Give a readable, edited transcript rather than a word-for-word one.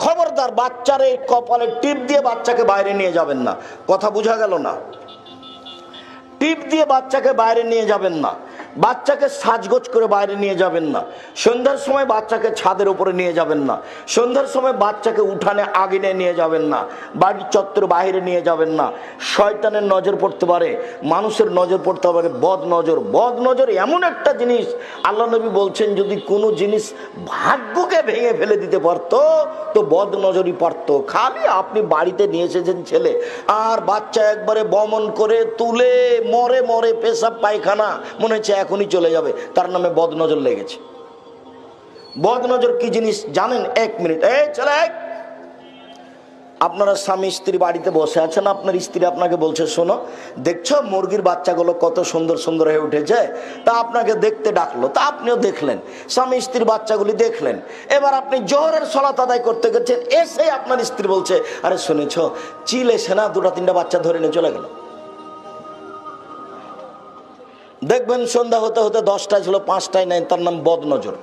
খবরদার বাচ্চার এই কপালে টিপ দিয়ে বাচ্চাকে বাইরে নিয়ে যাবেন না। কথা বোঝা গেল না? টিপ দিয়ে বাচ্চাকে বাইরে নিয়ে যাবেন না, বাচ্চাকে সাজগোজ করে বাইরে নিয়ে যাবেন না, সন্ধ্যার সময় বাচ্চাকে ছাদের উপরে নিয়ে যাবেন না, সন্ধ্যার সময় বাচ্চাকে উঠানে আগুনে নিয়ে যাবেন না, বাড়ির চত্বর বাইরে নিয়ে যাবেন না। শয়তানের নজর পড়তে পারে, মানুষের নজর পড়তে পারে, বদ নজর। বদ নজর এমন একটা জিনিস, আল্লাহ নবী বলছেন যদি কোনো জিনিস ভাগ্যকে ভেঙে ফেলে দিতে পারতো তো বদ নজরই পারতো। খালি আপনি বাড়িতে নিয়ে এসেছেন ছেলে, আর বাচ্চা একবারে বমন করে তুলে মরে মরে পেশাব পায়খানা, মনে হচ্ছে এখনই চলে যাবে, তার নামে বদ নজর লেগেছে। বদ নজর কি জিনিস জানেন? 1 মিনিট, এই চলে। আপনারা স্বামী স্ত্রী বাড়িতে বসে আছেন, আপনার স্ত্রী আপনাকে বলছে শোনো দেখছো মুরগির বাচ্চাগুলো কত সুন্দর সুন্দর হয়ে উঠেছে, তা আপনাকে দেখতে ডাকলো, তা আপনিও দেখলেন, স্বামী স্ত্রীর বাচ্চাগুলি দেখলেন। এবার আপনি জোহরের সালাত আদায় করতে গেছেন, এসে আপনার স্ত্রী বলছে আরে শুনেছ চিল এসে না 2-3টা বাচ্চা ধরে নিয়ে চলে গেল। দেখবেন সন্ধ্যা হতে হতে 10টায় ছিল 5টায় নাই, তার নাম বদ নজর।